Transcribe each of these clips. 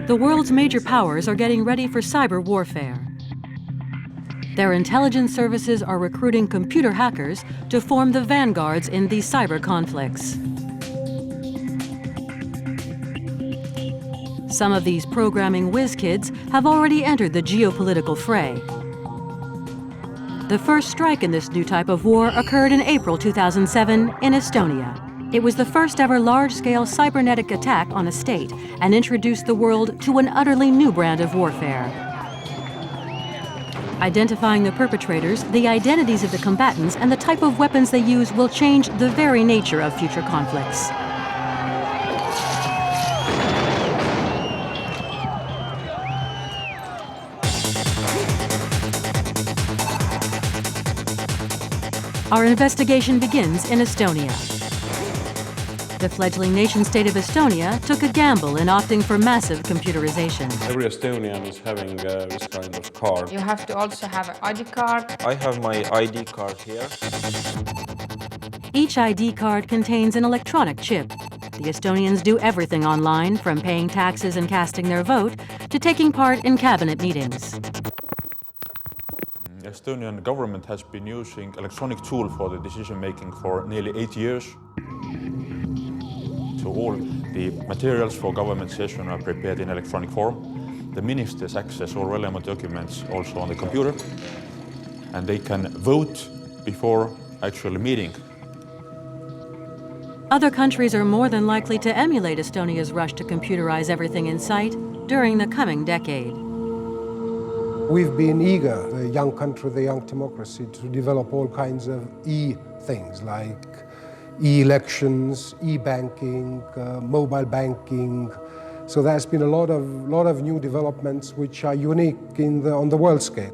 The world's major powers are getting ready for cyber warfare. Their intelligence services are recruiting computer hackers to form the vanguards in these cyber conflicts. Some of these programming whiz kids have already entered the geopolitical fray. The first strike in this new type of war occurred in April 2007 in Estonia. It was the first ever large-scale cybernetic attack on a state and introduced the world to an utterly new brand of warfare. Identifying the perpetrators, the identities of the combatants, and the type of weapons they use will change the very nature of future conflicts. Our investigation begins in Estonia. The fledgling nation-state of Estonia took a gamble in opting for massive computerization. Every Estonian is having this kind of card. You have to also have an ID card. I have my ID card here. Each ID card contains an electronic chip. The Estonians do everything online, from paying taxes and casting their vote to taking part in cabinet meetings. Estonian government has been using electronic tool for the decision-making for nearly 8 years. So all the materials for government session are prepared in electronic form. The ministers access all relevant documents also on the computer, and they can vote before actual meeting. Other countries are more than likely to emulate Estonia's rush to computerize everything in sight during the coming decade. We've been eager, the young country, the young democracy, to develop all kinds of e-things like e-elections, e-banking, mobile banking. So there's been a lot of new developments which are unique on the world scale.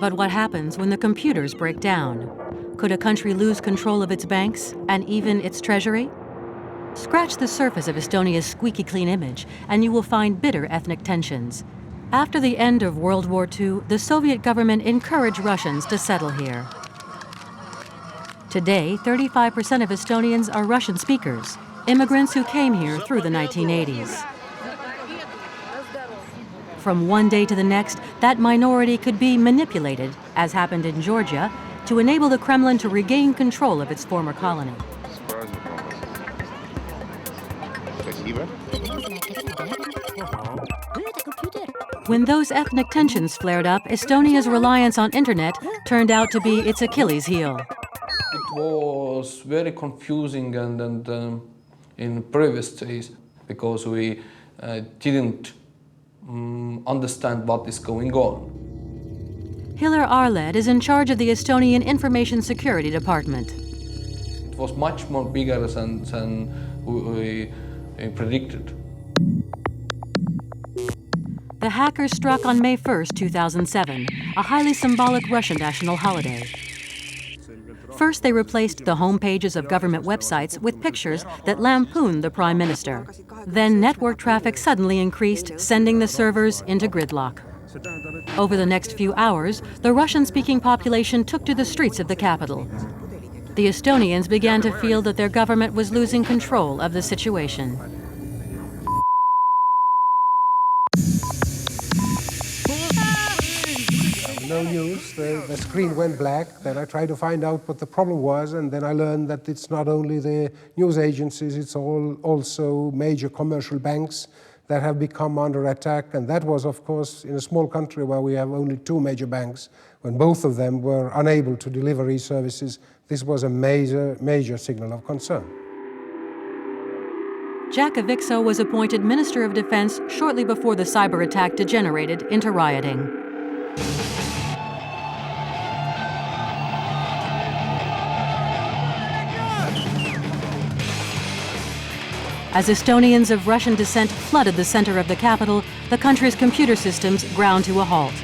But what happens when the computers break down? Could a country lose control of its banks and even its treasury? Scratch the surface of Estonia's squeaky clean image, and you will find bitter ethnic tensions. After the end of World War II, the Soviet government encouraged Russians to settle here. Today, 35% of Estonians are Russian speakers, immigrants who came here through the 1980s. From one day to the next, that minority could be manipulated, as happened in Georgia, to enable the Kremlin to regain control of its former colony. When those ethnic tensions flared up, Estonia's reliance on internet turned out to be its Achilles heel. It was very confusing and in previous days because we didn't understand what is going on. Hillar Arled is in charge of the Estonian Information Security Department. It was much more bigger than we predicted. The hackers struck on May 1st, 2007, a highly symbolic Russian national holiday. First, they replaced the home pages of government websites with pictures that lampooned the Prime Minister. Then network traffic suddenly increased, sending the servers into gridlock. Over the next few hours, the Russian-speaking population took to the streets of the capital. The Estonians began to feel that their government was losing control of the situation. No news, the screen went black. Then I tried to find out what the problem was, and then I learned that it's not only the news agencies, it's also major commercial banks that have become under attack. And that was, of course, in a small country where we have only 2 major banks, when both of them were unable to deliver e-services. This was a major signal of concern. Jack Avixo was appointed Minister of Defense shortly before the cyber attack degenerated into rioting. As Estonians of Russian descent flooded the center of the capital, the country's computer systems ground to a halt.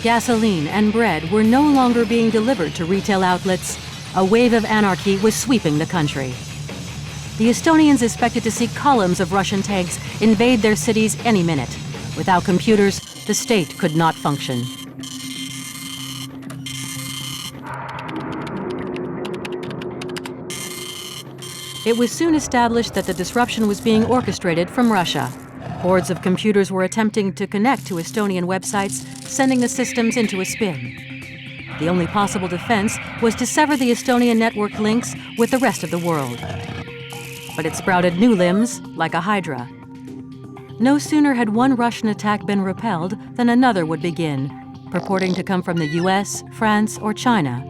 Gasoline and bread were no longer being delivered to retail outlets. A wave of anarchy was sweeping the country. The Estonians expected to see columns of Russian tanks invade their cities any minute. Without computers, the state could not function. It was soon established that the disruption was being orchestrated from Russia. Hordes of computers were attempting to connect to Estonian websites, sending the systems into a spin. The only possible defense was to sever the Estonian network links with the rest of the world. But it sprouted new limbs, like a hydra. No sooner had one Russian attack been repelled than another would begin, purporting to come from the US, France, or China.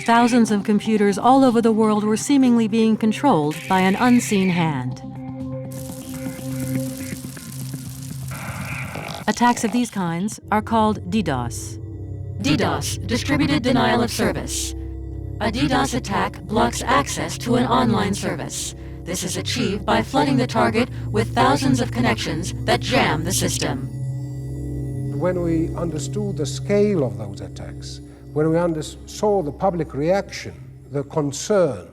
Thousands of computers all over the world were seemingly being controlled by an unseen hand. Attacks of these kinds are called DDoS. DDoS, distributed denial of service. A DDoS attack blocks access to an online service. This is achieved by flooding the target with thousands of connections that jam the system. When we understood the scale of those attacks, when we saw the public reaction, the concern,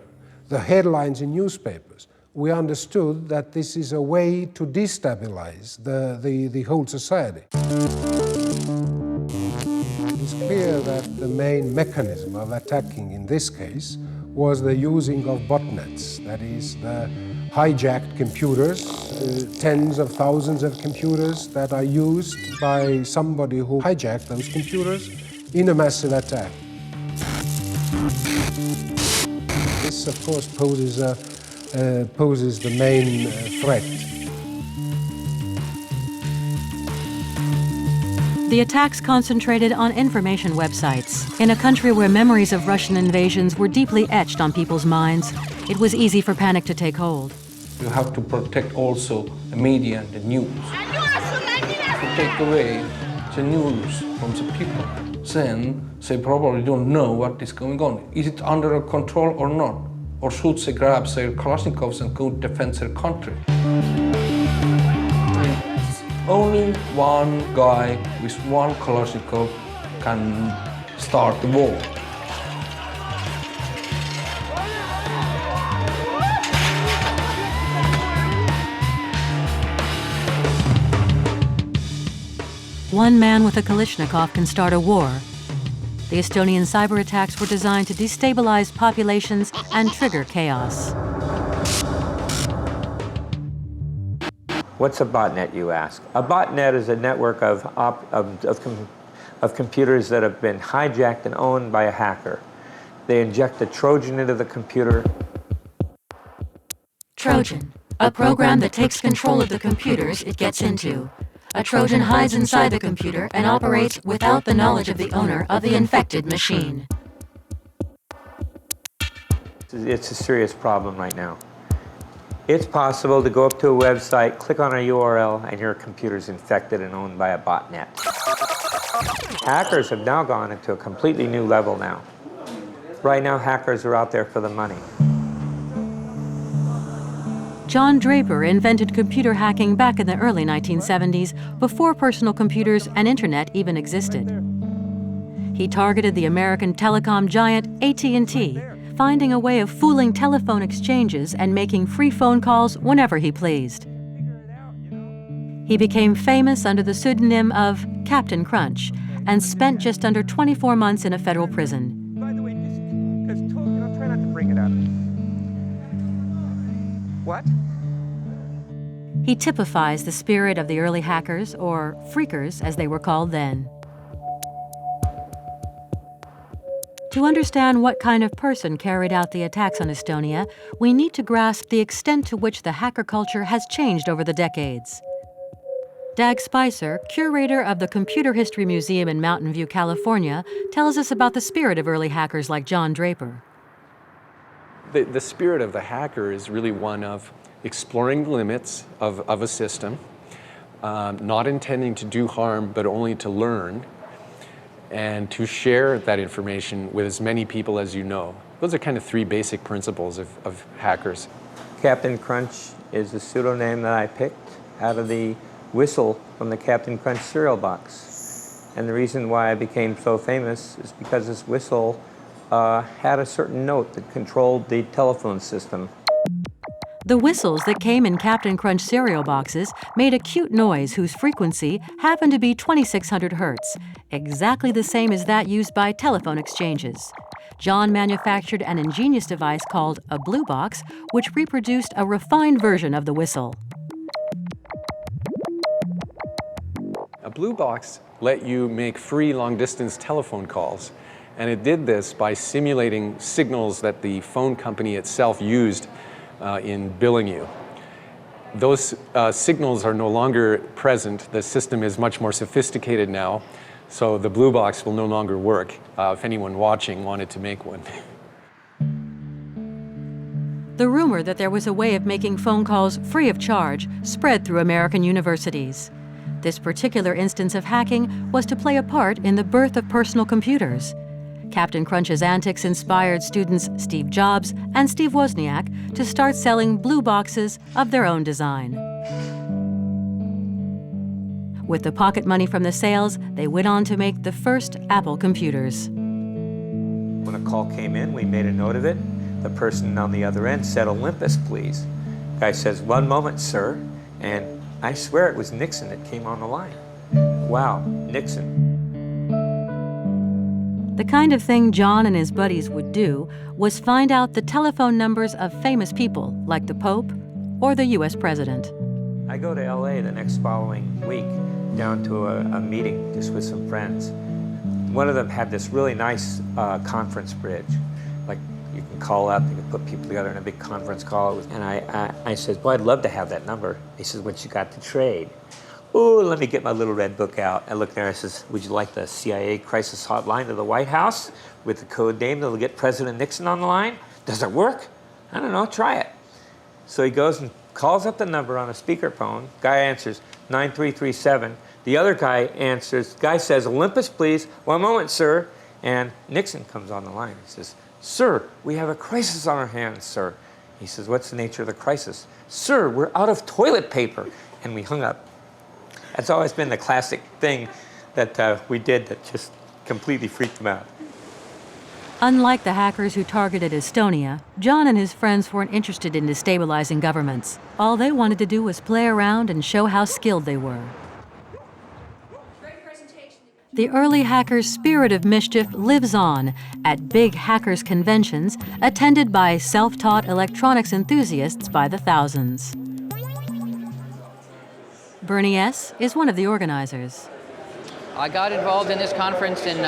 the headlines in newspapers, we understood that this is a way to destabilize the whole society. It's clear that the main mechanism of attacking in this case was the using of botnets, that is, the hijacked computers, tens of thousands of computers that are used by somebody who hijacked those computers in a massive attack. This, of course, poses the main threat. The attacks concentrated on information websites. In a country where memories of Russian invasions were deeply etched on people's minds, it was easy for panic to take hold. You have to protect also the media and the news. To take away the news from the people, then they probably don't know what is going on. Is it under control or not? Or should they grab their Kalashnikovs and go defend their country? Only one guy with one Kalashnikov can start the war. One man with a Kalashnikov can start a war. The Estonian cyber attacks were designed to destabilize populations and trigger chaos. What's a botnet, you ask? A botnet is a network of computers that have been hijacked and owned by a hacker. They inject a Trojan into the computer. Trojan, a program that takes control of the computers it gets into. A Trojan hides inside the computer and operates without the knowledge of the owner of the infected machine. It's a serious problem right now. It's possible to go up to a website, click on a URL, and your computer's infected and owned by a botnet. Hackers have now gone into a completely new level now. Right now, hackers are out there for the money. John Draper invented computer hacking back in the early 1970s, before personal computers and internet even existed. He targeted the American telecom giant AT&T, finding a way of fooling telephone exchanges and making free phone calls whenever he pleased. He became famous under the pseudonym of Captain Crunch and spent just under 24 months in a federal prison. By the way, just try not to bring it up. What? He typifies the spirit of the early hackers, or freakers as they were called then. To understand what kind of person carried out the attacks on Estonia, we need to grasp the extent to which the hacker culture has changed over the decades. Dag Spicer, curator of the Computer History Museum in Mountain View, California, tells us about the spirit of early hackers like John Draper. The spirit of the hacker is really one of exploring the limits of a system, not intending to do harm, but only to learn, and to share that information with as many people as you know. Those are kind of three basic principles of hackers. Captain Crunch is the pseudonym that I picked out of the whistle from the Captain Crunch cereal box. And the reason why I became so famous is because this whistle had a certain note that controlled the telephone system. The whistles that came in Captain Crunch cereal boxes made a cute noise whose frequency happened to be 2600 hertz, exactly the same as that used by telephone exchanges. John manufactured an ingenious device called a blue box, which reproduced a refined version of the whistle. A blue box let you make free long-distance telephone calls, and it did this by simulating signals that the phone company itself used in billing you. Those signals are no longer present. The system is much more sophisticated now, so the blue box will no longer work if anyone watching wanted to make one. The rumor that there was a way of making phone calls free of charge spread through American universities. This particular instance of hacking was to play a part in the birth of personal computers. Captain Crunch's antics inspired students Steve Jobs and Steve Wozniak to start selling blue boxes of their own design. With the pocket money from the sales, they went on to make the first Apple computers. When a call came in, we made a note of it. The person on the other end said, "Olympus, please." Guy says, "One moment, sir." And I swear it was Nixon that came on the line. Wow, Nixon. The kind of thing John and his buddies would do was find out the telephone numbers of famous people like the Pope or the US President. I go to LA the next following week down to a meeting just with some friends. One of them had this really nice conference bridge. Like you can call up, you can put people together in a big conference call. And I said, "Boy, I'd love to have that number." He says, "What you got to trade?" "Oh, let me get my little red book out." I look there, I says, "Would you like the CIA crisis hotline to the White House with the code name that'll get President Nixon on the line? Does it work?" "I don't know, try it." So he goes and calls up the number on a speakerphone. Guy answers 9337. The other guy answers, guy says, "Olympus, please." "One moment, sir." And Nixon comes on the line. He says, "Sir, we have a crisis on our hands, sir." He says, "What's the nature of the crisis?" "Sir, we're out of toilet paper." And we hung up. That's always been the classic thing that we did that just completely freaked them out. Unlike the hackers who targeted Estonia, John and his friends weren't interested in destabilizing governments. All they wanted to do was play around and show how skilled they were. The early hackers' spirit of mischief lives on at big hackers conventions attended by self-taught electronics enthusiasts by the thousands. Bernie S. is one of the organizers. I got involved in this conference in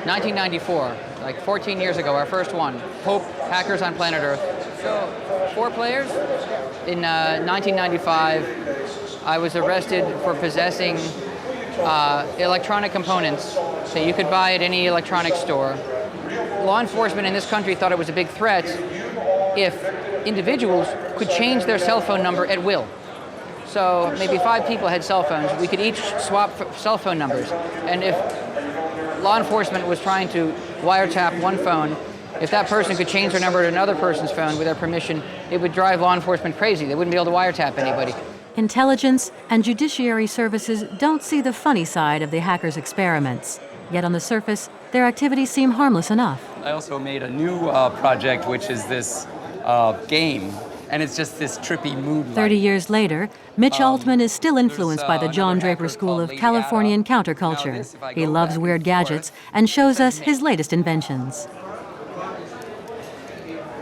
1994, like 14 years ago, our first one. Hope Hackers on Planet Earth. So, 4 players. In 1995, I was arrested for possessing electronic components that you could buy at any electronics store. Law enforcement in this country thought it was a big threat if individuals could change their cell phone number at will. So maybe 5 people had cell phones. We could each swap cell phone numbers. And if law enforcement was trying to wiretap one phone, if that person could change their number to another person's phone with their permission, it would drive law enforcement crazy. They wouldn't be able to wiretap anybody. Intelligence and judiciary services don't see the funny side of the hackers' experiments. Yet on the surface, their activities seem harmless enough. I also made a new project, which is this game. And it's just this trippy mood light. 30 years later, Mitch Altman is still influenced by the John Draper School of Californian counterculture. He loves weird gadgets and shows us his latest inventions.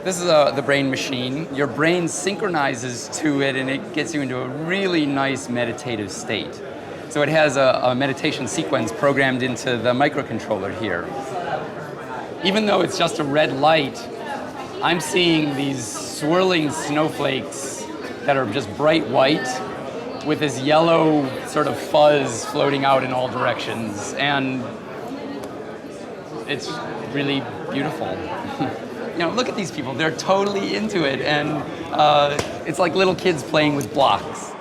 This is the brain machine. Your brain synchronizes to it and it gets you into a really nice meditative state. So it has a meditation sequence programmed into the microcontroller here. Even though it's just a red light, I'm seeing these swirling snowflakes that are just bright white with this yellow sort of fuzz floating out in all directions. And it's really beautiful. You know, look at these people. They're totally into it. And it's like little kids playing with blocks.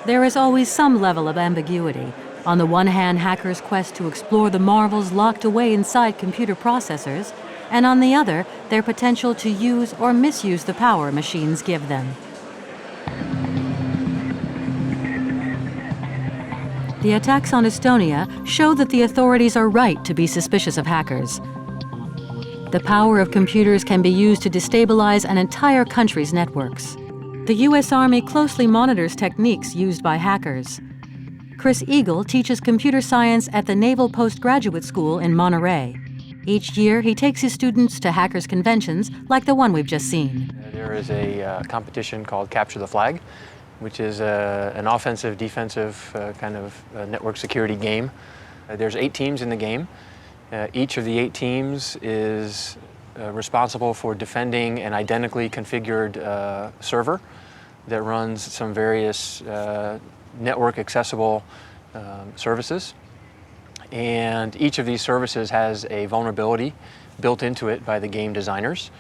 There is always some level of ambiguity. On the one hand, hackers' quest to explore the marvels locked away inside computer processors, and on the other, their potential to use or misuse the power machines give them. The attacks on Estonia show that the authorities are right to be suspicious of hackers. The power of computers can be used to destabilize an entire country's networks. The U.S. Army closely monitors techniques used by hackers. Chris Eagle teaches computer science at the Naval Postgraduate School in Monterey. Each year, he takes his students to hackers' conventions like the one we've just seen. There is a competition called Capture the Flag, which is an offensive, defensive kind of network security game. There's 8 teams in the game. Each of the 8 teams is responsible for defending an identically configured server that runs some various network accessible services. And each of these services has a vulnerability built into it by the game designers.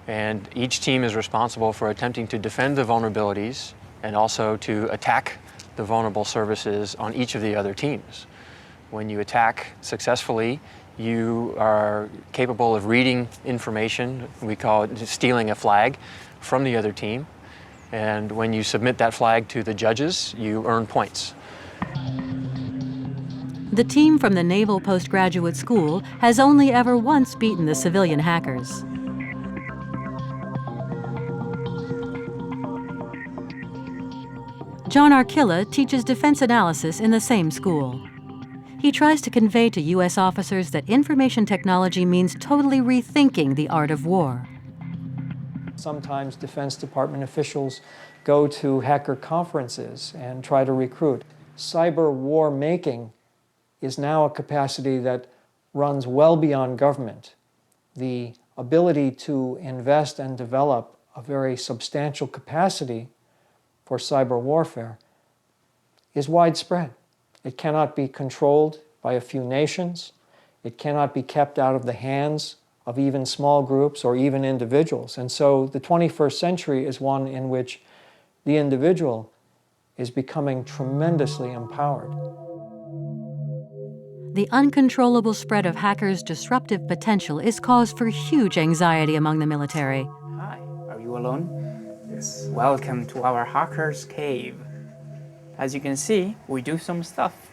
And each team is responsible for attempting to defend the vulnerabilities and also to attack the vulnerable services on each of the other teams. When you attack successfully, you are capable of reading information, we call it stealing a flag, from the other team. And when you submit that flag to the judges, you earn points. The team from the Naval Postgraduate School has only ever once beaten the civilian hackers. John Arkilla teaches defense analysis in the same school. He tries to convey to U.S. officers that information technology means totally rethinking the art of war. Sometimes Defense Department officials go to hacker conferences and try to recruit. Cyber war making is now a capacity that runs well beyond government. The ability to invest and develop a very substantial capacity for cyber warfare is widespread. It cannot be controlled by a few nations. It cannot be kept out of the hands of even small groups or even individuals. And so the 21st century is one in which the individual is becoming tremendously empowered. The uncontrollable spread of hackers' disruptive potential is cause for huge anxiety among the military. Hi, are you alone? Yes. Welcome to our hacker's cave. As you can see, we do some stuff.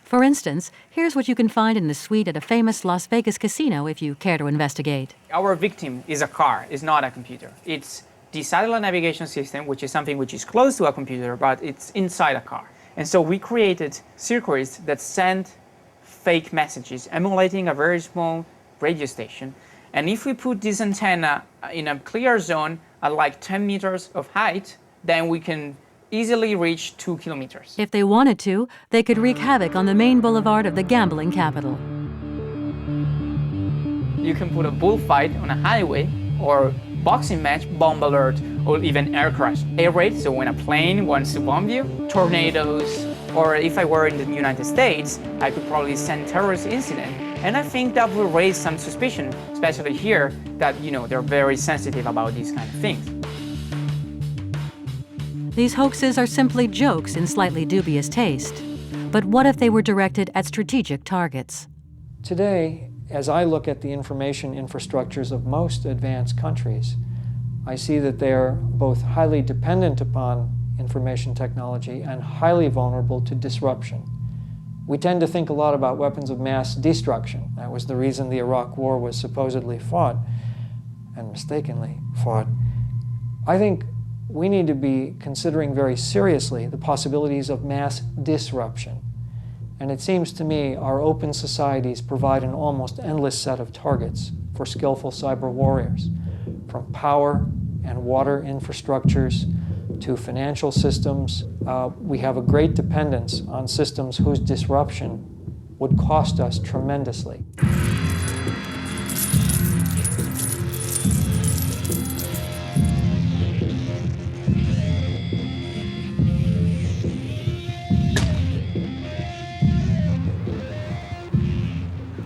For instance, here's what you can find in the suite at a famous Las Vegas casino if you care to investigate. Our victim is a car, it's not a computer. It's the satellite navigation system, which is something which is close to a computer, but it's inside a car. And so we created circuits that send fake messages, emulating a very small radio station. And if we put this antenna in a clear zone at like 10 meters of height, then we can easily reach 2 kilometers. If they wanted to, they could wreak havoc on the main boulevard of the gambling capital. You can put a bullfight on a highway, or boxing match, bomb alert, or even air crash. Air raid, so when a plane wants to bomb you, tornadoes, or if I were in the United States, I could probably send terrorist incident. And I think that will raise some suspicion, especially here, that, you know, they're very sensitive about these kind of things. These hoaxes are simply jokes in slightly dubious taste. But what if they were directed at strategic targets? Today, as I look at the information infrastructures of most advanced countries, I see that they are both highly dependent upon information technology and highly vulnerable to disruption. We tend to think a lot about weapons of mass destruction. That was the reason the Iraq War was supposedly fought, and mistakenly fought. I think we need to be considering very seriously the possibilities of mass disruption. And it seems to me our open societies provide an almost endless set of targets for skillful cyber warriors, from power and water infrastructures to financial systems. We have a great dependence on systems whose disruption would cost us tremendously.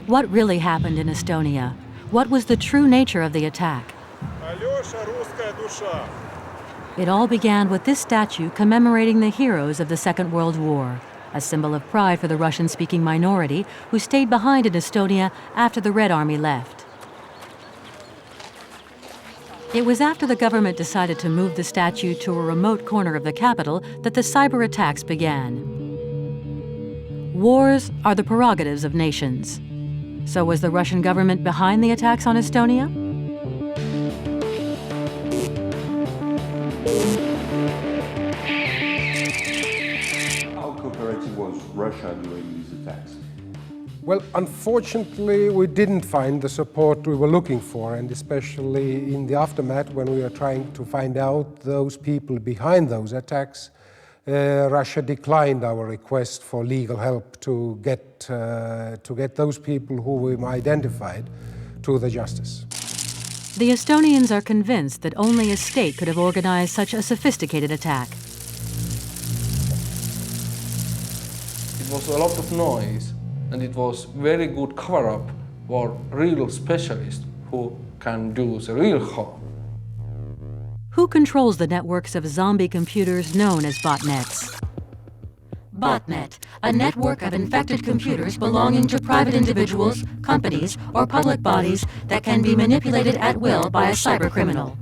What really happened in Estonia? What was the true nature of the attack? It all began with this statue commemorating the heroes of the Second World War, a symbol of pride for the Russian-speaking minority who stayed behind in Estonia after the Red Army left. It was after the government decided to move the statue to a remote corner of the capital that the cyber attacks began. Wars are the prerogatives of nations. So was the Russian government behind the attacks on Estonia? How cooperative was Russia during these attacks? Well, unfortunately, we didn't find the support we were looking for, and especially in the aftermath when we were trying to find out those people behind those attacks, Russia declined our request for legal help to get those people who we identified to the justice. The Estonians are convinced that only a state could have organized such a sophisticated attack. It was a lot of noise, and it was very good cover-up for real specialists who can do the real harm. Who controls the networks of zombie computers known as botnets? Botnet, a network of infected computers belonging to private individuals, companies, or public bodies that can be manipulated at will by a cybercriminal.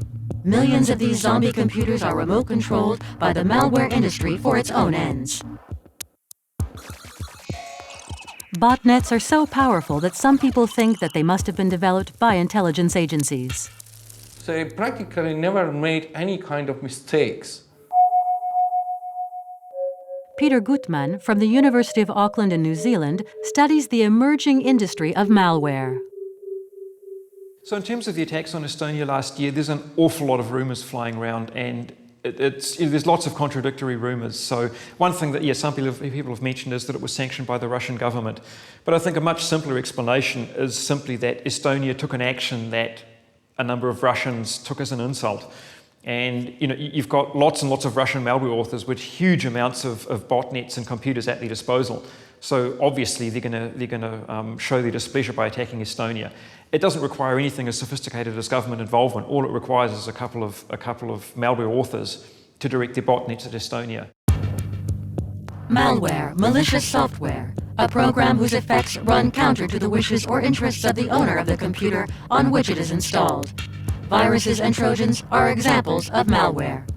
Millions of these zombie computers are remote-controlled by the malware industry for its own ends. Botnets are so powerful that some people think that they must have been developed by intelligence agencies. They practically never made any kind of mistakes. Peter Gutmann from the University of Auckland in New Zealand studies the emerging industry of malware. So in terms of the attacks on Estonia last year, there's an awful lot of rumours flying around, and there's lots of contradictory rumours. So one thing that, some people have mentioned is that it was sanctioned by the Russian government. But I think a much simpler explanation is simply that Estonia took an action that a number of Russians took as an insult. And you've got lots and lots of Russian malware authors with huge amounts of botnets and computers at their disposal. So obviously they're going to show their displeasure by attacking Estonia. It doesn't require anything as sophisticated as government involvement. All it requires is a couple of malware authors to direct their botnets at Estonia. Malware, malicious software, a program whose effects run counter to the wishes or interests of the owner of the computer on which it is installed. Viruses and Trojans are examples of malware.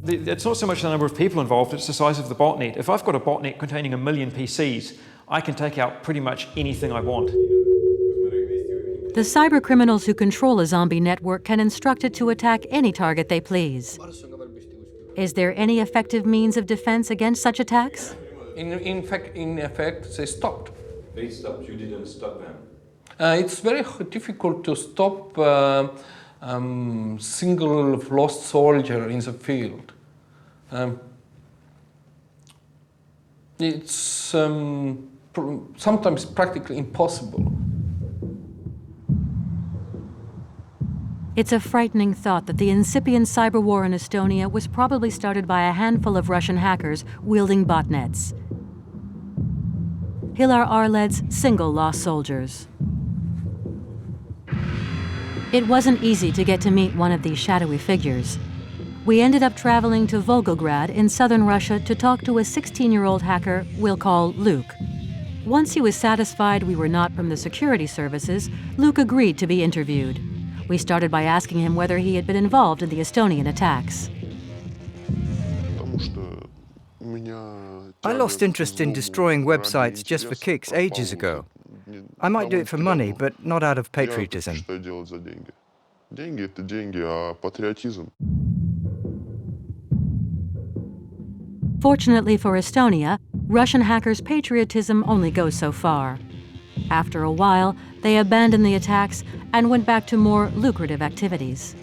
It's not so much the number of people involved, it's the size of the botnet. If I've got a botnet containing 1 million PCs, I can take out pretty much anything I want. The cybercriminals who control a zombie network can instruct it to attack any target they please. Is there any effective means of defense against such attacks? In effect, they stopped. They stopped, you didn't stop them. It's very difficult to stop single lost soldier in the field. It's sometimes practically impossible. It's a frightening thought that the incipient cyber war in Estonia was probably started by a handful of Russian hackers wielding botnets. Hilar Arled's single lost soldiers. It wasn't easy to get to meet one of these shadowy figures. We ended up traveling to Volgograd in southern Russia to talk to a 16-year-old hacker we'll call Luke. Once he was satisfied we were not from the security services, Luke agreed to be interviewed. We started by asking him whether he had been involved in the Estonian attacks. I lost interest in destroying websites just for kicks ages ago. I might do it for money, but not out of patriotism. Fortunately for Estonia, Russian hackers' patriotism only goes so far. After a while, they abandoned the attacks and went back to more lucrative activities.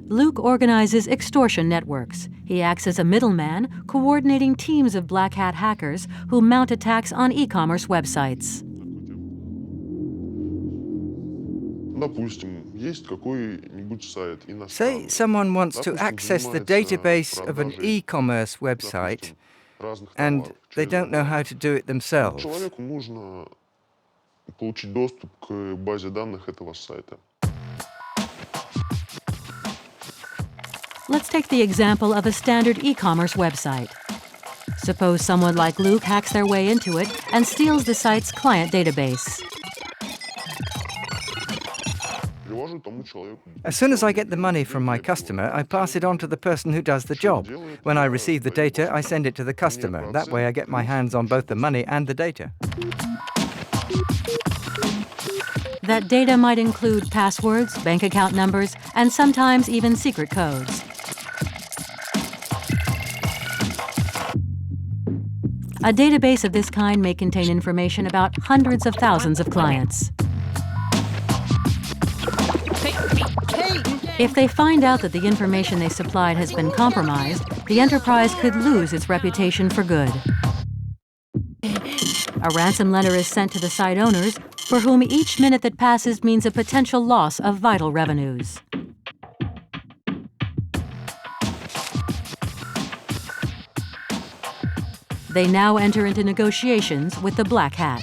Luke organizes extortion networks. He acts as a middleman, coordinating teams of black hat hackers who mount attacks on e-commerce websites. Say someone wants to access the database of an e-commerce website, and they don't know how to do it themselves. Let's take the example of a standard e-commerce website. Suppose someone like Luke hacks their way into it and steals the site's client database. As soon as I get the money from my customer, I pass it on to the person who does the job. When I receive the data, I send it to the customer. That way I get my hands on both the money and the data. That data might include passwords, bank account numbers, and sometimes even secret codes. A database of this kind may contain information about hundreds of thousands of clients. If they find out that the information they supplied has been compromised, the enterprise could lose its reputation for good. A ransom letter is sent to the site owners, for whom each minute that passes means a potential loss of vital revenues. They now enter into negotiations with the Black Hat.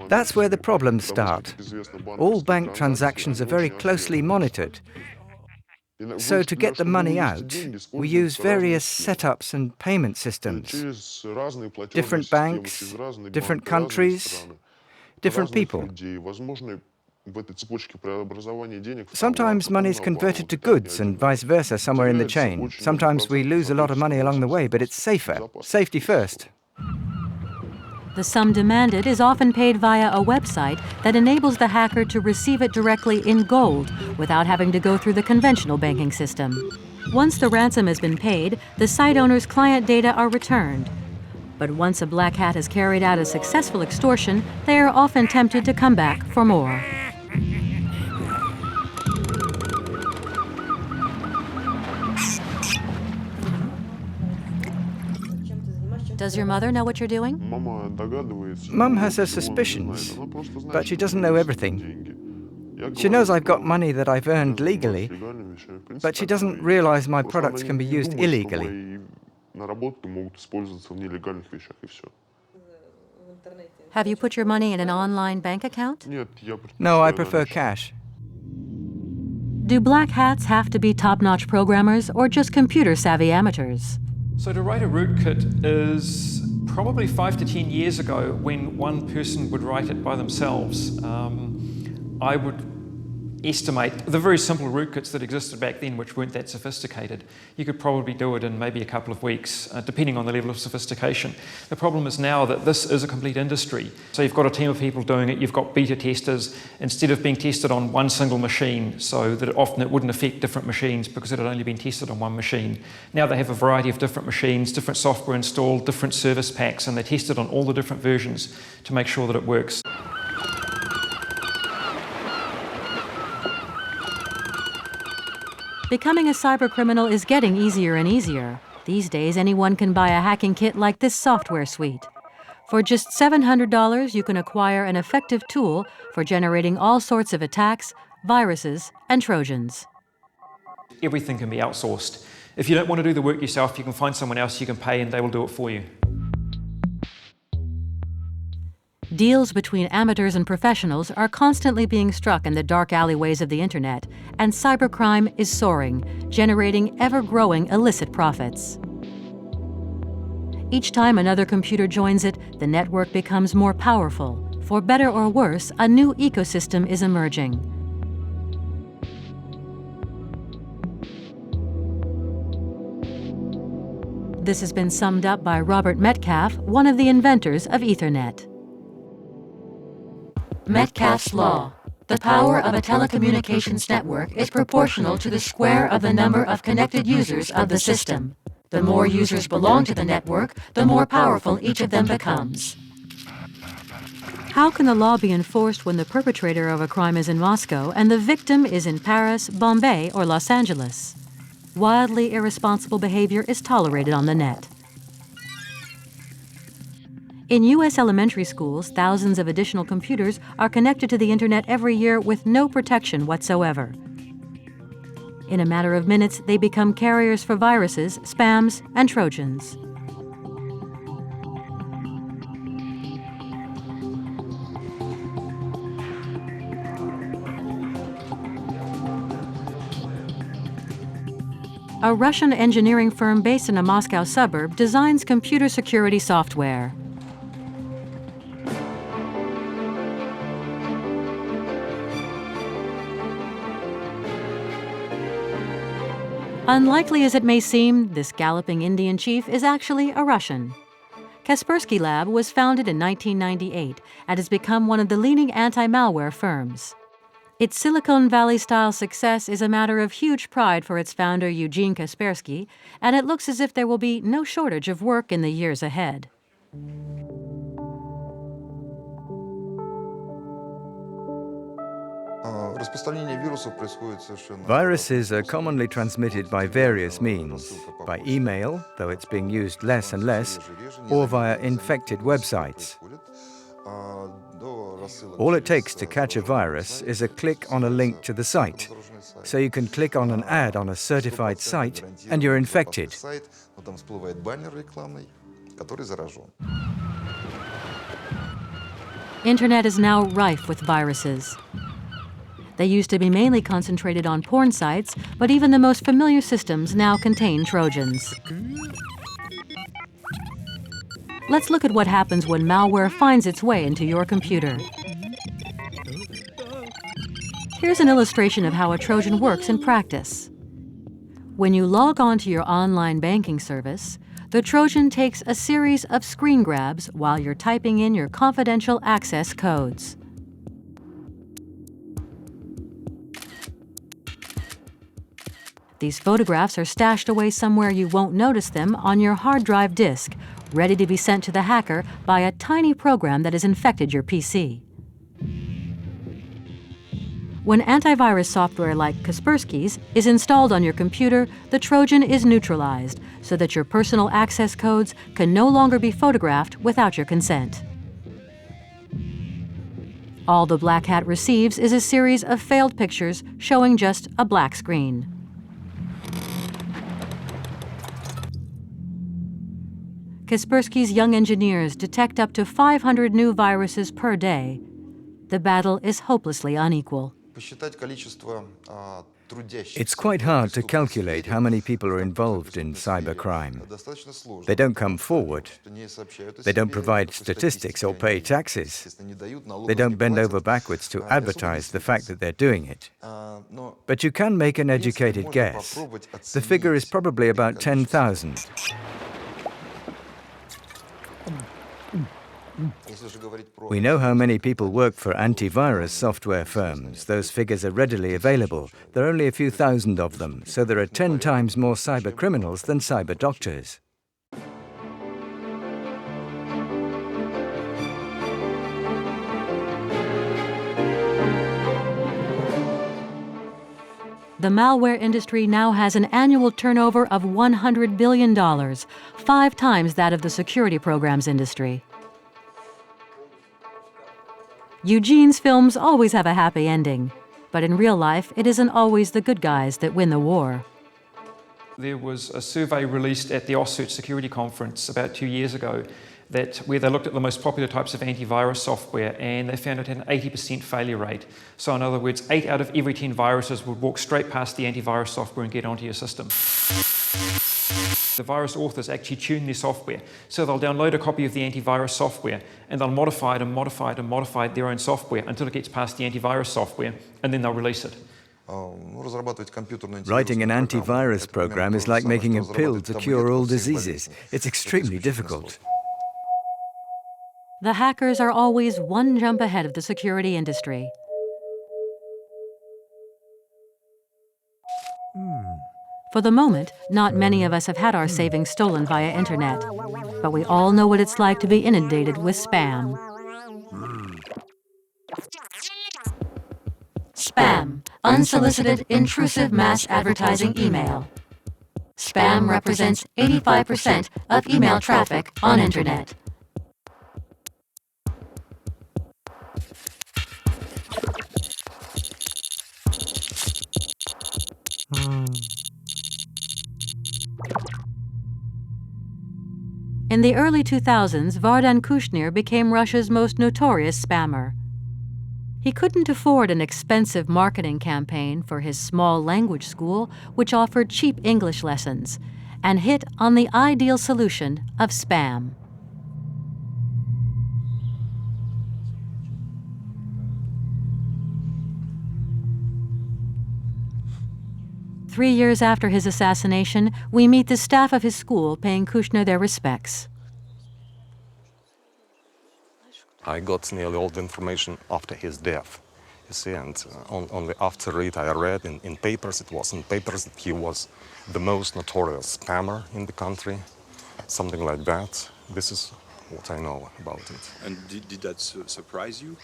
That's where the problems start. All bank transactions are very closely monitored. So to get the money out, we use various setups and payment systems. Different banks, different countries, different people. Sometimes money is converted to goods and vice versa somewhere in the chain. Sometimes we lose a lot of money along the way, but it's safer. Safety first. The sum demanded is often paid via a website that enables the hacker to receive it directly in gold without having to go through the conventional banking system. Once the ransom has been paid, the site owner's client data are returned. But once a Black Hat has carried out a successful extortion, they are often tempted to come back for more. Does your mother know what you're doing? Mum has her suspicions, but she doesn't know everything. She knows I've got money that I've earned legally, but she doesn't realize my products can be used illegally. Have you put your money in an online bank account? No, I prefer cash. Do Black Hats have to be top-notch programmers or just computer-savvy amateurs? So to write a rootkit is probably 5 to 10 years ago when one person would write it by themselves. I would estimate the very simple rootkits that existed back then, which weren't that sophisticated, you could probably do it in maybe a couple of weeks, depending on the level of sophistication. The problem is now that this is a complete industry. So you've got a team of people doing it, you've got beta testers, instead of being tested on one single machine, so that often it wouldn't affect different machines because it had only been tested on one machine. Now they have a variety of different machines, different software installed, different service packs, and they're tested on all the different versions to make sure that it works. Becoming a cybercriminal is getting easier and easier. These days, anyone can buy a hacking kit like this software suite. For just $700, you can acquire an effective tool for generating all sorts of attacks, viruses, and Trojans. Everything can be outsourced. If you don't want to do the work yourself, you can find someone else you can pay and they will do it for you. Deals between amateurs and professionals are constantly being struck in the dark alleyways of the internet, and cybercrime is soaring, generating ever-growing illicit profits. Each time another computer joins it, the network becomes more powerful. For better or worse, a new ecosystem is emerging. This has been summed up by Robert Metcalfe, one of the inventors of Ethernet. Metcalfe's law. The power of a telecommunications network is proportional to the square of the number of connected users of the system. The more users belong to the network, the more powerful each of them becomes. How can the law be enforced when the perpetrator of a crime is in Moscow and the victim is in Paris, Bombay, or Los Angeles? Wildly irresponsible behavior is tolerated on the net. In U.S. elementary schools, thousands of additional computers are connected to the internet every year with no protection whatsoever. In a matter of minutes, they become carriers for viruses, spams, and Trojans. A Russian engineering firm based in a Moscow suburb designs computer security software. Unlikely as it may seem, this galloping Indian chief is actually a Russian. Kaspersky Lab was founded in 1998 and has become one of the leading anti-malware firms. Its Silicon Valley-style success is a matter of huge pride for its founder, Eugene Kaspersky, and it looks as if there will be no shortage of work in the years ahead. Viruses are commonly transmitted by various means, by email, though it's being used less and less, or via infected websites. All it takes to catch a virus is a click on a link to the site. So you can click on an ad on a certified site and you're infected. Internet is now rife with viruses. They used to be mainly concentrated on porn sites, but even the most familiar systems now contain Trojans. Let's look at what happens when malware finds its way into your computer. Here's an illustration of how a Trojan works in practice. When you log on to your online banking service, the Trojan takes a series of screen grabs while you're typing in your confidential access codes. These photographs are stashed away somewhere you won't notice them on your hard drive disk, ready to be sent to the hacker by a tiny program that has infected your PC. When antivirus software like Kaspersky's is installed on your computer, the Trojan is neutralized so that your personal access codes can no longer be photographed without your consent. All the black hat receives is a series of failed pictures showing just a black screen. Kaspersky's young engineers detect up to 500 new viruses per day. The battle is hopelessly unequal. It's quite hard to calculate how many people are involved in cybercrime. They don't come forward. They don't provide statistics or pay taxes. They don't bend over backwards to advertise the fact that they're doing it. But you can make an educated guess. The figure is probably about 10,000. We know how many people work for antivirus software firms. Those figures are readily available. There are only a few thousand of them, so there are 10 times more cyber criminals than cyber doctors. The malware industry now has an annual turnover of $100 billion, 5 times that of the security programs industry. Eugene's films always have a happy ending, but in real life, it isn't always the good guys that win the war. There was a survey released at the OSCERT Security Conference about 2 years ago where they looked at the most popular types of antivirus software, and they found it had an 80% failure rate. So in other words, 8 out of every 10 viruses would walk straight past the antivirus software and get onto your system. The virus authors actually tune their software. So they'll download a copy of the antivirus software and they'll modify it and modify it and modify their own software until it gets past the antivirus software, and then they'll release it. Writing an antivirus program is like making a pill to cure all diseases. It's extremely difficult. The hackers are always one jump ahead of the security industry. For the moment, not many of us have had our savings stolen via internet, but we all know what it's like to be inundated with spam. Spam, unsolicited, intrusive mass advertising email. Spam represents 85% of email traffic on internet. In the early 2000s, Vardan Kushner became Russia's most notorious spammer. He couldn't afford an expensive marketing campaign for his small language school, which offered cheap English lessons, and hit on the ideal solution of spam. Three years after his assassination, we meet the staff of his school paying Kushner their respects. I got nearly all the information after his death, you see, and only after it I read in papers, it was in papers that he was the most notorious spammer in the country, something like that. This is what I know about it. And did that surprise you?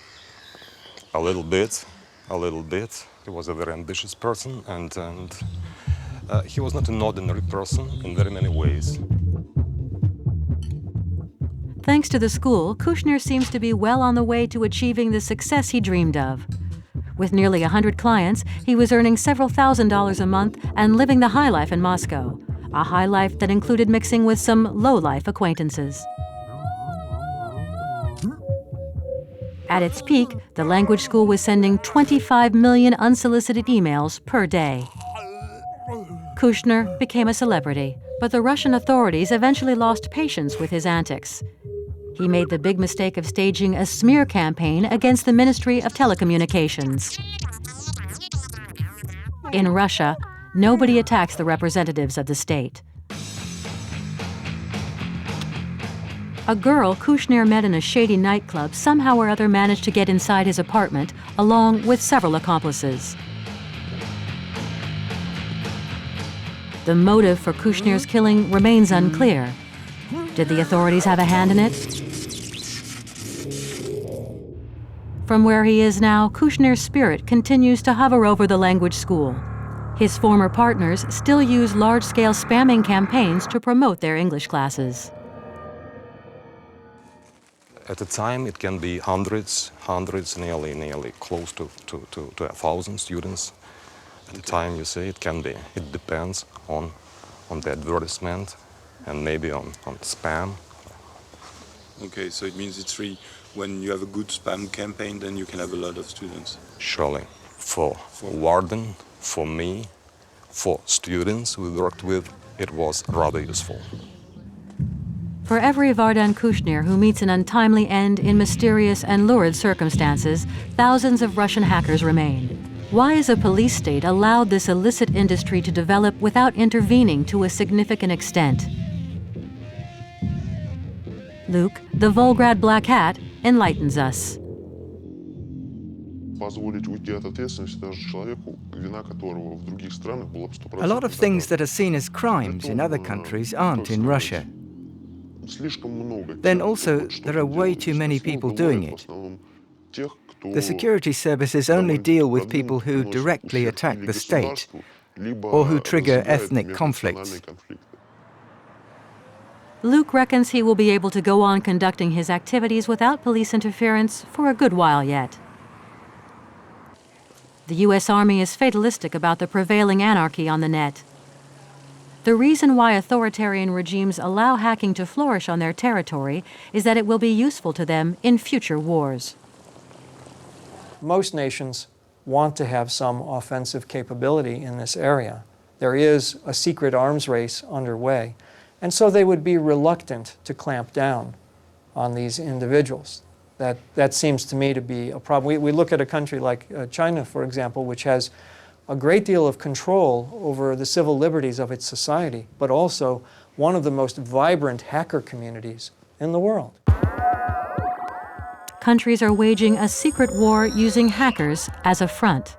A little bit, a little bit. He was a very ambitious person, and he was not an ordinary person in very many ways. Thanks to the school, Kushner seems to be well on the way to achieving the success he dreamed of. With nearly 100 clients, he was earning several $1,000s a month and living the high life in Moscow, a high life that included mixing with some low-life acquaintances. At its peak, the language school was sending 25 million unsolicited emails per day. Kushner became a celebrity, but the Russian authorities eventually lost patience with his antics. He made the big mistake of staging a smear campaign against the Ministry of Telecommunications. In Russia, nobody attacks the representatives of the state. A girl Kushner met in a shady nightclub somehow or other managed to get inside his apartment, along with several accomplices. The motive for Kushner's killing remains unclear. Did the authorities have a hand in it? From where he is now, Kushner's spirit continues to hover over the language school. His former partners still use large-scale spamming campaigns to promote their English classes. At a time, it can be hundreds, nearly close to 1,000 students. At a time, you say, it can be. It depends on the advertisement and maybe on spam. Okay, so it means it's free. When you have a good spam campaign, then you can have a lot of students. Surely. For Warden, for me, for students we worked with, it was rather useful. For every Vardan Kushner who meets an untimely end in mysterious and lurid circumstances, thousands of Russian hackers remain. Why has a police state allowed this illicit industry to develop without intervening to a significant extent? Luke, the Volgrad Black Hat, enlightens us. A lot of things that are seen as crimes in other countries aren't in Russia. Then also, there are way too many people doing it. The security services only deal with people who directly attack the state or who trigger ethnic conflicts. Luke reckons he will be able to go on conducting his activities without police interference for a good while yet. The U.S. Army is fatalistic about the prevailing anarchy on the net. The reason why authoritarian regimes allow hacking to flourish on their territory is that it will be useful to them in future wars. Most nations want to have some offensive capability in this area. There is a secret arms race underway, and so they would be reluctant to clamp down on these individuals. That seems to me to be a problem. We look at a country like China, for example, which has a great deal of control over the civil liberties of its society, but also one of the most vibrant hacker communities in the world. Countries are waging a secret war using hackers as a front.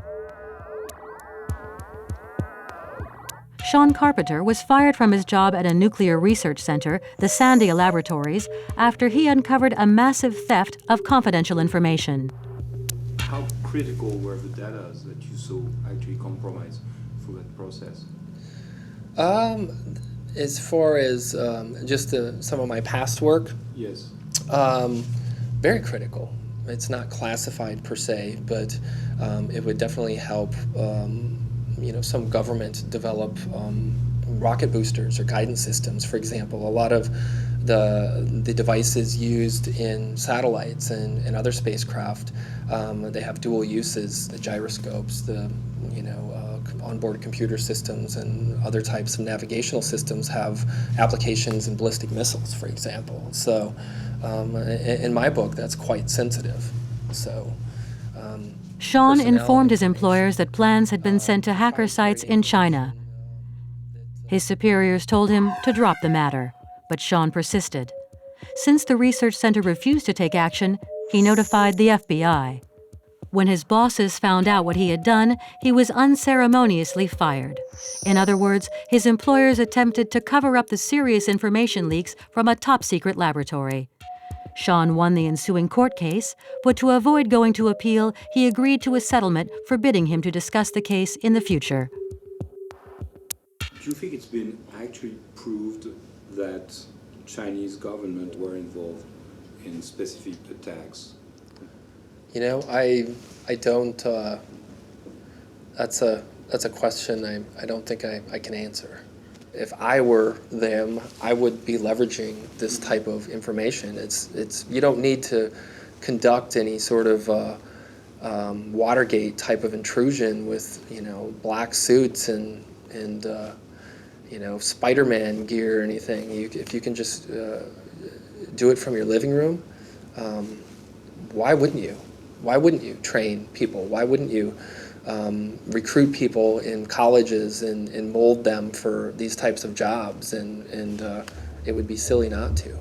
Sean Carpenter was fired from his job at a nuclear research center, the Sandia Laboratories, after he uncovered a massive theft of confidential information. How critical were the data that you saw actually compromised through that process? As far as just some of my past work, yes, very critical. It's not classified per se, but it would definitely help. Some government develop rocket boosters or guidance systems, for example. A lot of the devices used in satellites and other spacecraft. They have dual uses: the gyroscopes, the onboard computer systems, and other types of navigational systems have applications in ballistic missiles, for example. So, in my book, that's quite sensitive. So. Sean informed his employers that plans had been sent to hacker sites in China. His superiors told him to drop the matter, but Sean persisted. Since the research center refused to take action, he notified the FBI. When his bosses found out what he had done, he was unceremoniously fired. In other words, his employers attempted to cover up the serious information leaks from a top-secret laboratory. Sean won the ensuing court case, but to avoid going to appeal, he agreed to a settlement forbidding him to discuss the case in the future. Do you think it's been actually proved that Chinese government were involved in specific attacks? I don't. That's a question I don't think I can answer. If I were them, I would be leveraging this type of information. It's you don't need to conduct any sort of Watergate type of intrusion with black suits and Spider-Man gear or anything. If you can just do it from your living room, why wouldn't you? Why wouldn't you train people? Why wouldn't you recruit people in colleges and mold them for these types of jobs? And it would be silly not to.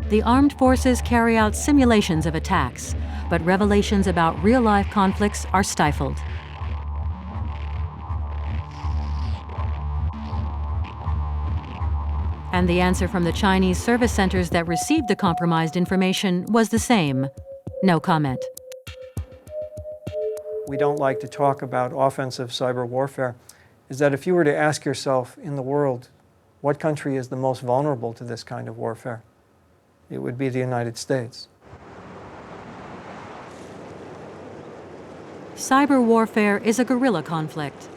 The armed forces carry out simulations of attacks, but revelations about real-life conflicts are stifled. And the answer from the Chinese service centers that received the compromised information was the same: no comment. We don't like to talk about offensive cyber warfare, is that if you were to ask yourself in the world, what country is the most vulnerable to this kind of warfare? It would be the United States. Cyber warfare is a guerrilla conflict.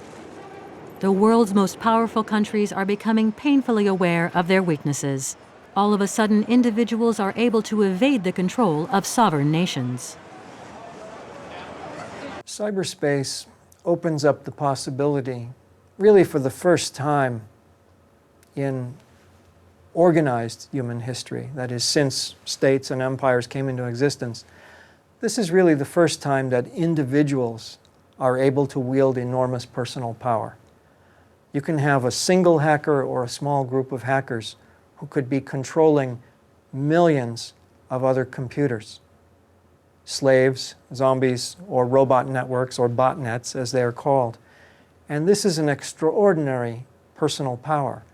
The world's most powerful countries are becoming painfully aware of their weaknesses. All of a sudden, individuals are able to evade the control of sovereign nations. Cyberspace opens up the possibility, really for the first time in organized human history, that is, since states and empires came into existence. This is really the first time that individuals are able to wield enormous personal power. You can have a single hacker or a small group of hackers who could be controlling millions of other computers. Slaves, zombies, or robot networks, or botnets as they are called. And this is an extraordinary personal power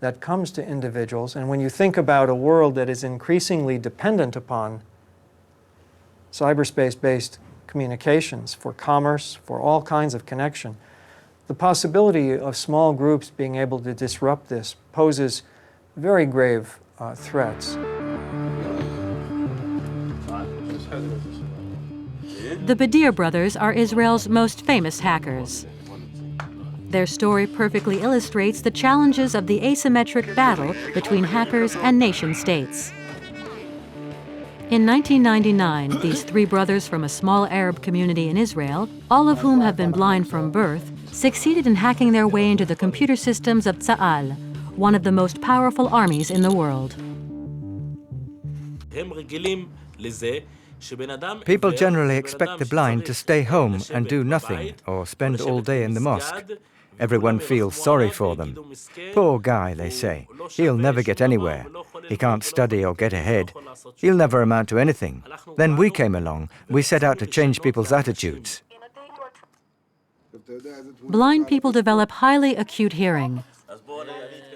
that comes to individuals. And when you think about a world that is increasingly dependent upon cyberspace-based communications for commerce, for all kinds of connection, the possibility of small groups being able to disrupt this poses very grave threats. The Badir brothers are Israel's most famous hackers. Their story perfectly illustrates the challenges of the asymmetric battle between hackers and nation-states. In 1999, these three brothers from a small Arab community in Israel, all of whom have been blind from birth, succeeded in hacking their way into the computer systems of Tzahal, one of the most powerful armies in the world. People generally expect the blind to stay home and do nothing, or spend all day in the mosque. Everyone feels sorry for them. Poor guy, they say. He'll never get anywhere. He can't study or get ahead. He'll never amount to anything. Then we came along. We set out to change people's attitudes. Blind people develop highly acute hearing.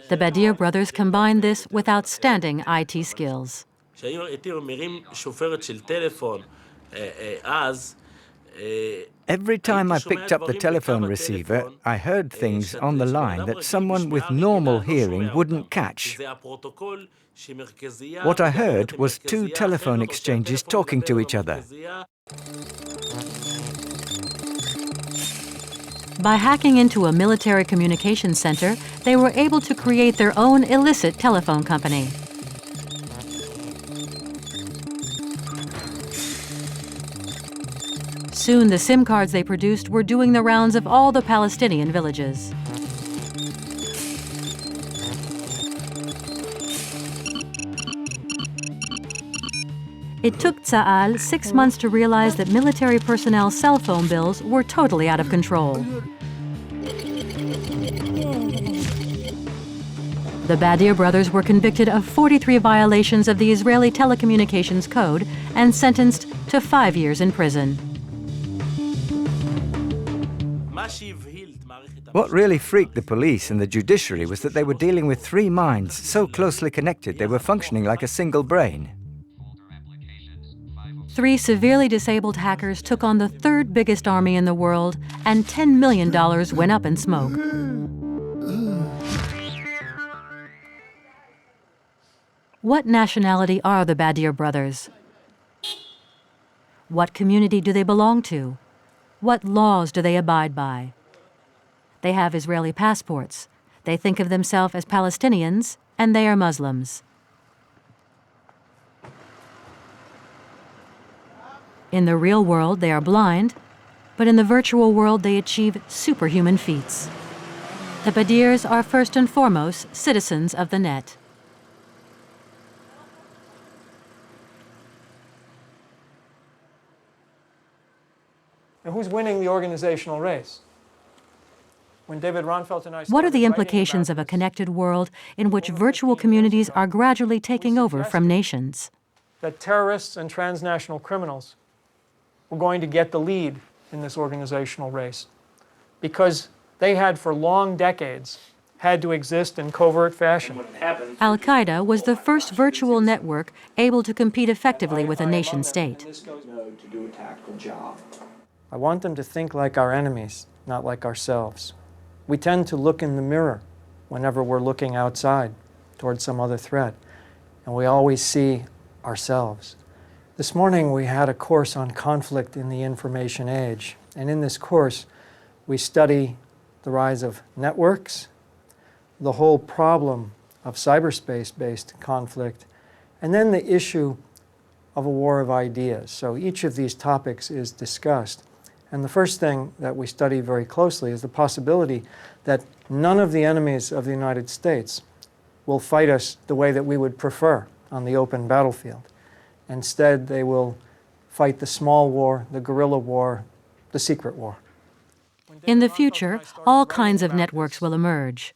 The Badir brothers combine this with outstanding IT skills. Every time I picked up the telephone receiver, I heard things on the line that someone with normal hearing wouldn't catch. What I heard was two telephone exchanges talking to each other. By hacking into a military communications center, they were able to create their own illicit telephone company. Soon, the SIM cards they produced were doing the rounds of all the Palestinian villages. It took Tza'al 6 months to realize that military personnel's cell phone bills were totally out of control. The Badir brothers were convicted of 43 violations of the Israeli Telecommunications Code and sentenced to 5 years in prison. What really freaked the police and the judiciary was that they were dealing with three minds so closely connected they were functioning like a single brain. 3 severely disabled hackers took on the third biggest army in the world, and $10 million went up in smoke. What nationality are the Badir brothers? What community do they belong to? What laws do they abide by? They have Israeli passports. They think of themselves as Palestinians, and they are Muslims. In the real world, they are blind, but in the virtual world, they achieve superhuman feats. The Badirs are first and foremost citizens of the net. Now, who's winning the organizational race? When David Ronfelt and I What are the implications of a connected world in which virtual communities are gradually taking over from nations? That terrorists and transnational criminals were going to get the lead in this organizational race because they had for long decades had to exist in covert fashion. Al-Qaeda was the first virtual network able to compete effectively with a nation-state. I want them to think like our enemies, not like ourselves. We tend to look in the mirror whenever we're looking outside towards some other threat, and we always see ourselves. This morning we had a course on conflict in the information age, and in this course we study the rise of networks, the whole problem of cyberspace-based conflict, and then the issue of a war of ideas. So each of these topics is discussed. And the first thing that we study very closely is the possibility that none of the enemies of the United States will fight us the way that we would prefer on the open battlefield. Instead, they will fight the small war, the guerrilla war, the secret war. In the future, all kinds of networks will emerge.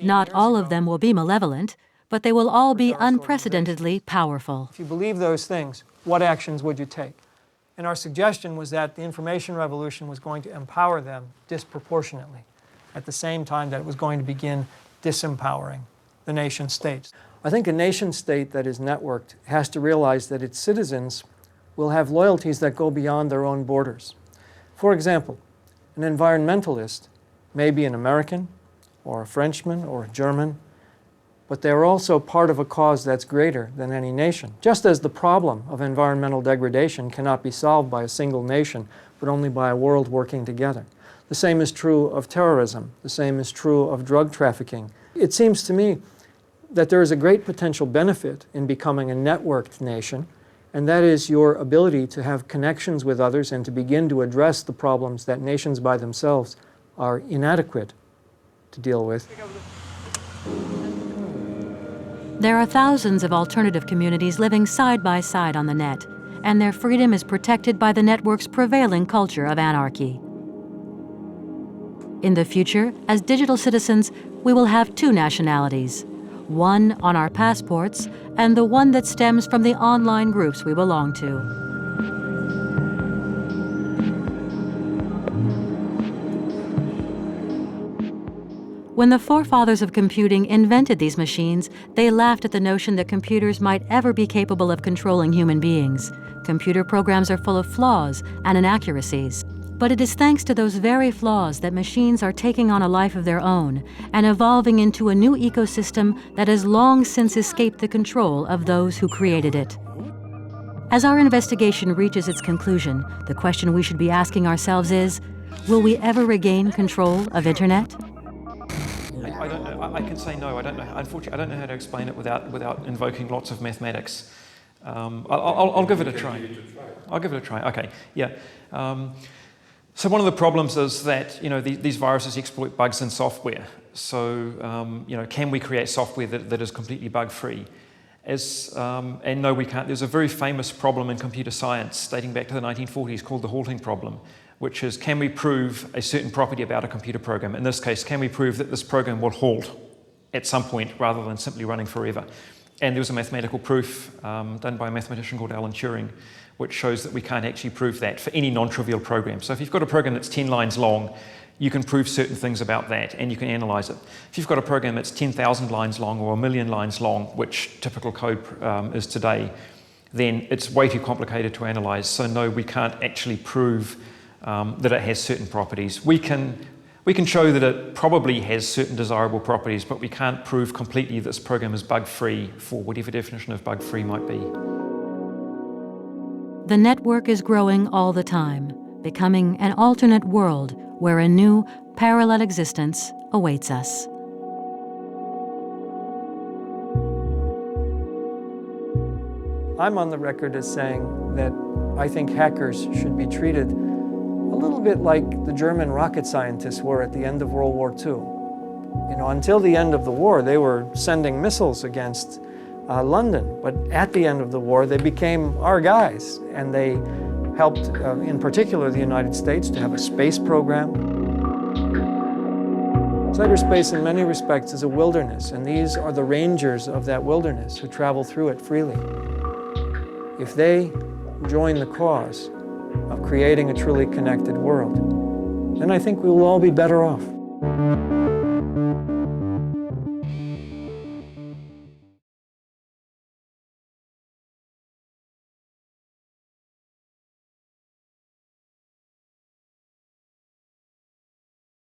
Not all of them will be malevolent, but they will all be unprecedentedly powerful. If you believe those things, what actions would you take? And our suggestion was that the information revolution was going to empower them disproportionately, at the same time that it was going to begin disempowering the nation states. I think a nation state that is networked has to realize that its citizens will have loyalties that go beyond their own borders. For example, an environmentalist may be an American, or a Frenchman, or a German, but they are also part of a cause that's greater than any nation. Just as the problem of environmental degradation cannot be solved by a single nation, but only by a world working together. The same is true of terrorism. The same is true of drug trafficking. It seems to me that there is a great potential benefit in becoming a networked nation, and that is your ability to have connections with others and to begin to address the problems that nations by themselves are inadequate to deal with. There are thousands of alternative communities living side by side on the net, and their freedom is protected by the network's prevailing culture of anarchy. In the future, as digital citizens, we will have 2 nationalities, one on our passports and the one that stems from the online groups we belong to. When the forefathers of computing invented these machines, they laughed at the notion that computers might ever be capable of controlling human beings. Computer programs are full of flaws and inaccuracies. But it is thanks to those very flaws that machines are taking on a life of their own and evolving into a new ecosystem that has long since escaped the control of those who created it. As our investigation reaches its conclusion, the question we should be asking ourselves is, will we ever regain control of Internet? I don't know. I can say no. I don't know. Unfortunately, I don't know how to explain it without invoking lots of mathematics. I'll give it a try. I'll give it a try. Okay. Yeah. So one of the problems is that these viruses exploit bugs in software. So can we create software that is completely bug-free? And no, we can't. There's a very famous problem in computer science dating back to the 1940s called the halting problem, which is, can we prove a certain property about a computer program? In this case, can we prove that this program will halt at some point rather than simply running forever? And there was a mathematical proof done by a mathematician called Alan Turing, which shows that we can't actually prove that for any non-trivial program. So if you've got a program that's 10 lines long, you can prove certain things about that and you can analyze it. If you've got a program that's 10,000 lines long or 1,000,000 lines long, which typical code is today, then it's way too complicated to analyze. So no, we can't actually prove that it has certain properties. We can show that it probably has certain desirable properties, but we can't prove completely that this program is bug-free for whatever definition of bug-free might be. The network is growing all the time, becoming an alternate world where a new, parallel existence awaits us. I'm on the record as saying that I think hackers should be treated a little bit like the German rocket scientists were at the end of World War II. Until the end of the war, they were sending missiles against London, but at the end of the war, they became our guys, and they helped, in particular, the United States to have a space program. Cyberspace, in many respects, is a wilderness, and these are the rangers of that wilderness who travel through it freely. If they join the cause of creating a truly connected world, then I think we will all be better off.